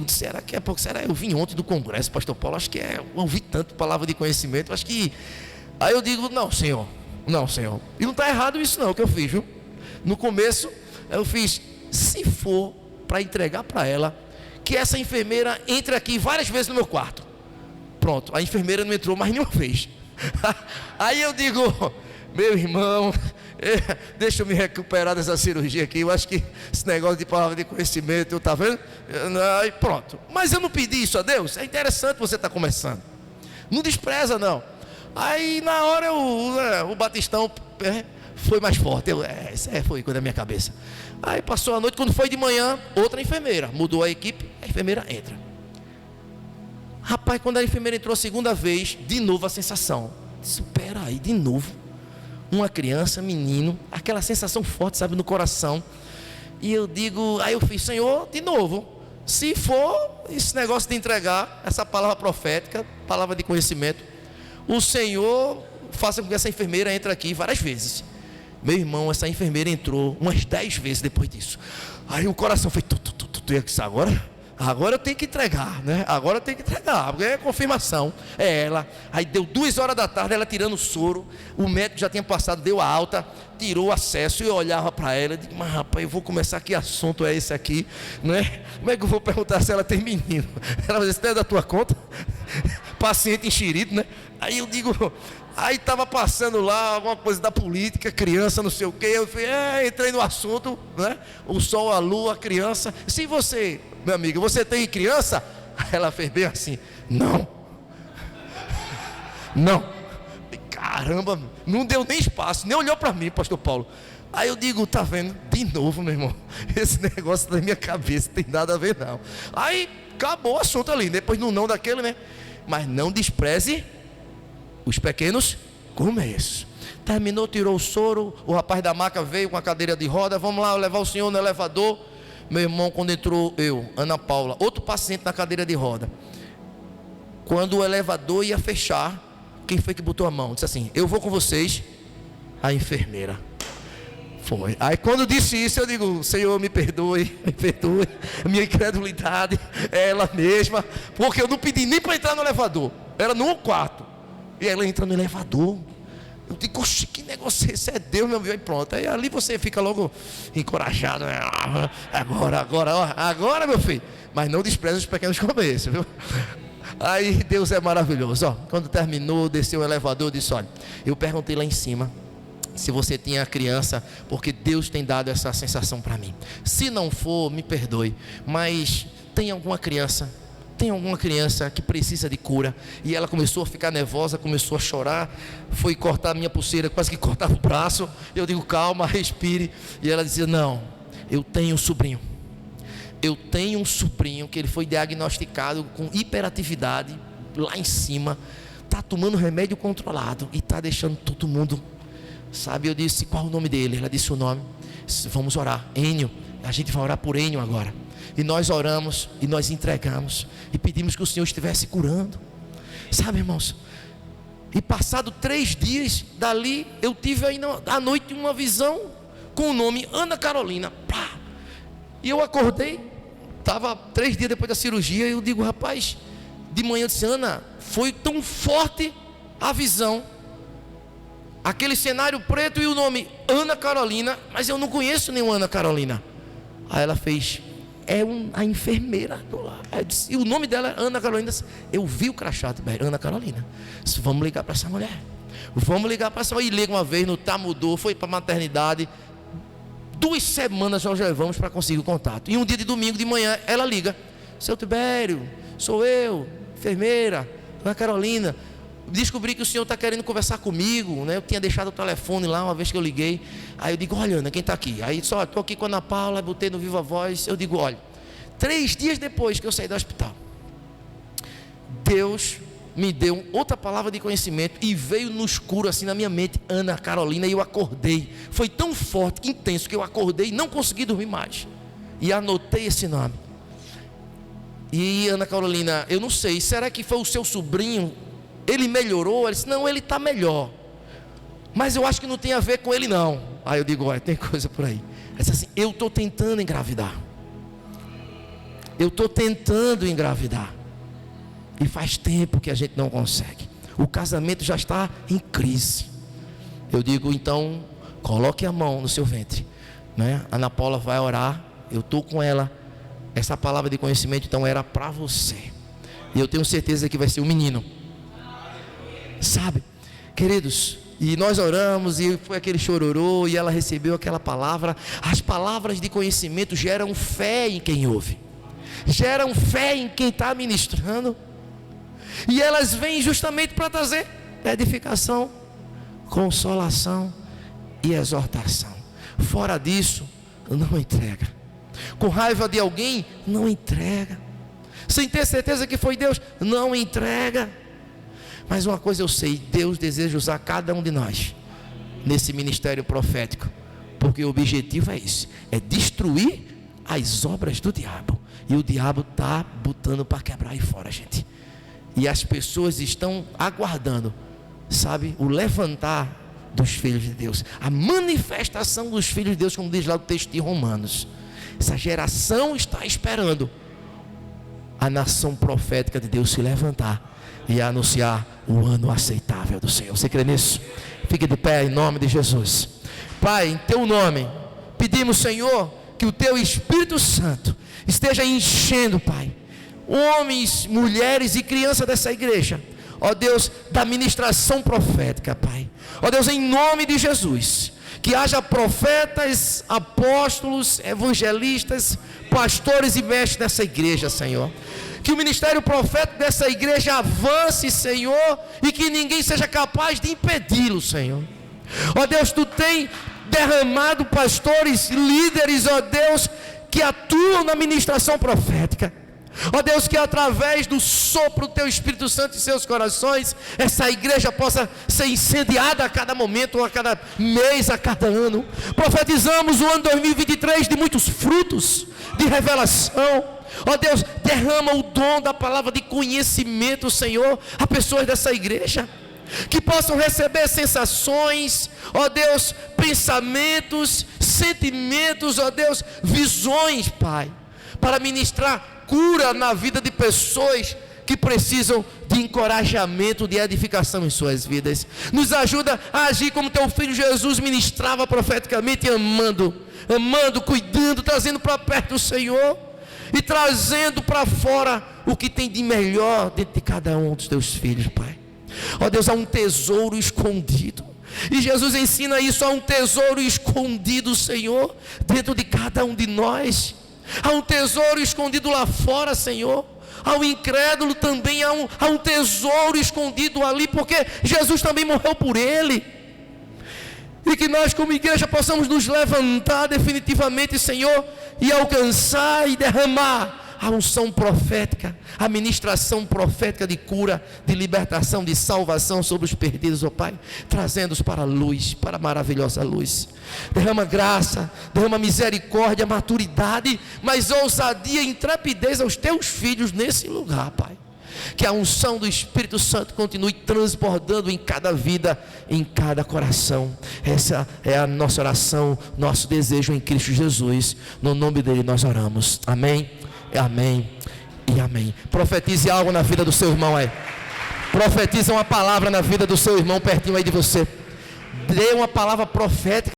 Será que é pouco? Será? Eu vim ontem do congresso, pastor Paulo, acho que eu ouvi tanto palavra de conhecimento, acho que... Aí eu digo: não, Senhor. E não está errado isso não, que eu fiz, viu? No começo, eu fiz: se for para entregar para ela, que essa enfermeira entre aqui várias vezes no meu quarto. Pronto, a enfermeira não entrou mais nenhuma vez. Aí eu digo: meu irmão, deixa eu me recuperar dessa cirurgia aqui. Eu acho que esse negócio de palavra de conhecimento, tá vendo? Aí pronto. Mas eu não pedi isso a Deus. É interessante você estar começando. Não despreza não. Aí na hora o batistão foi mais forte. Foi coisa da minha cabeça. Aí passou a noite, quando foi de manhã, outra enfermeira mudou a equipe, a enfermeira entra. Rapaz, quando a enfermeira entrou a segunda vez, de novo a sensação. Espera aí, de novo. Uma criança, menino, aquela sensação forte, sabe, no coração. E eu digo, aí eu fiz: Senhor, de novo, se for esse negócio de entregar essa palavra profética, palavra de conhecimento, o Senhor faça com que essa enfermeira entre aqui várias vezes. Meu irmão, essa enfermeira entrou umas 10 vezes depois disso. Aí o coração foi agora eu tenho que entregar, né? Agora eu tenho que entregar, porque é confirmação. É ela. Aí deu 2 horas da tarde, ela tirando o soro. O médico já tinha passado, deu a alta, tirou o acesso. E eu olhava para ela e digo: mas rapaz, eu vou começar, que assunto é esse aqui, né? Como é que eu vou perguntar se ela tem menino? Ela vai dizer: isso não é da tua conta? Paciente enxerido, né? Aí eu digo... Aí estava passando lá alguma coisa da política, criança, não sei o quê. Eu fui, entrei no assunto, né? O sol, a lua, a criança. Se você, meu amigo, você tem criança? Ela fez bem assim: não. Caramba, não deu nem espaço, nem olhou para mim, pastor Paulo. Aí eu digo: tá vendo? De novo, meu irmão, esse negócio da minha cabeça não tem nada a ver não. Aí acabou o assunto ali, depois no não daquele, né? mas não despreze os pequenos começos. Terminou, tirou o soro, o rapaz da maca veio com a cadeira de roda, vamos lá levar o senhor no elevador. Meu irmão, quando entrou eu, Ana Paula, outro paciente na cadeira de roda, quando o elevador ia fechar, quem foi que botou a mão? Disse assim: eu vou com vocês. A enfermeira. Foi. Aí quando disse isso, eu digo: Senhor, me perdoe, minha incredulidade é ela mesma, porque eu não pedi nem para entrar no elevador, era no quarto, e ela entra no elevador. Eu digo: oxe, que negócio esse? É Deus, meu amigo. E pronto, aí ali você fica logo encorajado, né? Agora, meu filho. Mas não despreze os pequenos começos, viu? Aí Deus é maravilhoso. Ó, quando terminou, desceu o elevador, eu disse: olha, eu perguntei lá em cima se você tinha criança, porque Deus tem dado essa sensação para mim. Se não for, me perdoe, mas tem alguma criança que precisa de cura? E ela começou a ficar nervosa, começou a chorar, foi cortar a minha pulseira, quase que cortava o braço. Eu digo: calma, respire. E ela dizia: não, eu tenho um sobrinho que ele foi diagnosticado com hiperatividade lá em cima, está tomando remédio controlado e está deixando todo mundo, sabe? Eu disse: qual o nome dele? Ela disse o nome. Vamos orar, Enio. A gente vai orar por Enio agora. E nós oramos e nós entregamos e pedimos que o Senhor estivesse curando, sabe, irmãos? E passado 3 dias dali, eu tive aí à noite uma visão com o nome Ana Carolina. Pá! E eu acordei, estava 3 dias depois da cirurgia, e eu digo: rapaz, de manhã eu disse: Ana, foi tão forte a visão, aquele cenário preto e o nome Ana Carolina, mas eu não conheço nenhuma Ana Carolina. Aí ela fez: a enfermeira do lado. E o nome dela é Ana Carolina. Eu vi o crachá, Ana Carolina. Disse: vamos ligar para essa mulher. E liga uma vez, no mudou, foi para a maternidade. 2 semanas nós levamos para conseguir o contato. E um dia de domingo de manhã ela liga: seu Tibério, sou eu, enfermeira, Ana Carolina. Descobri que o senhor está querendo conversar comigo, né? Eu tinha deixado o telefone lá uma vez que eu liguei. Aí eu digo: olha, Ana, quem está aqui? Aí só estou aqui com a Ana Paula, botei no Viva Voz. Eu digo: olha, 3 dias depois que eu saí do hospital, Deus me deu outra palavra de conhecimento e veio no escuro assim na minha mente, Ana Carolina, e eu acordei. Foi tão forte, intenso, que eu acordei e não consegui dormir mais. E anotei esse nome. E Ana Carolina, eu não sei, será que foi o seu sobrinho? Ele melhorou? Ele disse: não, ele está melhor, mas eu acho que não tem a ver com ele não. Aí eu digo: olha, tem coisa por aí. Ele disse assim: eu estou tentando engravidar. E faz tempo que a gente não consegue. O casamento já está em crise. Eu digo: então, coloque a mão no seu ventre, né? Ana Paula vai orar, eu estou com ela. Essa palavra de conhecimento então era para você. E eu tenho certeza que vai ser um menino. Sabe, queridos, e nós oramos e foi aquele chororô e ela recebeu aquela palavra. As palavras de conhecimento geram fé em quem ouve, geram fé em quem está ministrando, e elas vêm justamente para trazer edificação, consolação e exortação. Fora disso, não entrega. Com raiva de alguém, não entrega. Sem ter certeza que foi Deus, não entrega. Mas uma coisa eu sei: Deus deseja usar cada um de nós nesse ministério profético, porque o objetivo é esse: é destruir as obras do diabo. E o diabo está botando para quebrar aí fora, gente. E as pessoas estão aguardando, sabe, o levantar dos filhos de Deus, a manifestação dos filhos de Deus, como diz lá o texto de Romanos. Essa geração está esperando a nação profética de Deus se levantar e anunciar o ano aceitável do Senhor. Você crê nisso? Fique de pé em nome de Jesus. Pai, em teu nome pedimos, Senhor, que o teu Espírito Santo esteja enchendo, Pai, homens, mulheres e crianças dessa igreja, ó Deus, da ministração profética, Pai. Ó Deus, em nome de Jesus, que haja profetas, apóstolos, evangelistas, pastores e mestres dessa igreja, Senhor. Que o ministério profético dessa igreja avance, Senhor, e que ninguém seja capaz de impedi-lo, Senhor. Ó Deus, tu tem derramado pastores, líderes, ó Deus, que atuam na ministração profética. Ó Deus, que através do sopro do Teu Espírito Santo em seus corações, essa igreja possa ser incendiada a cada momento, a cada mês, a cada ano. Profetizamos o ano 2023 de muitos frutos, de revelação. Ó Deus, derrama o dom da palavra de conhecimento, Senhor, a pessoas dessa igreja, que possam receber sensações, ó Deus, pensamentos, sentimentos, ó Deus, visões, Pai, para ministrar cura na vida de pessoas que precisam de encorajamento, de edificação em suas vidas. Nos ajuda a agir como Teu Filho Jesus ministrava profeticamente, amando, cuidando, trazendo para perto do Senhor e trazendo para fora o que tem de melhor dentro de cada um dos Teus filhos, Pai. Ó Deus, há um tesouro escondido, e Jesus ensina isso, há um tesouro escondido, Senhor, dentro de cada um de nós. Há um tesouro escondido lá fora, Senhor. Ao incrédulo também há um tesouro escondido ali, porque Jesus também morreu por ele. E que nós como igreja possamos nos levantar definitivamente, Senhor, e alcançar e derramar a unção profética, a ministração profética de cura, de libertação, de salvação sobre os perdidos, ó Pai, trazendo-os para a luz, para a maravilhosa luz. Derrama graça, derrama misericórdia, maturidade, mas ousadia e intrepidez aos Teus filhos nesse lugar, Pai. Que a unção do Espírito Santo continue transbordando em cada vida, em cada coração. Essa é a nossa oração, nosso desejo em Cristo Jesus. No nome dele nós oramos. Amém, amém e amém. Profetize algo na vida do seu irmão aí. Profetize uma palavra na vida do seu irmão pertinho aí de você. Dê uma palavra profética.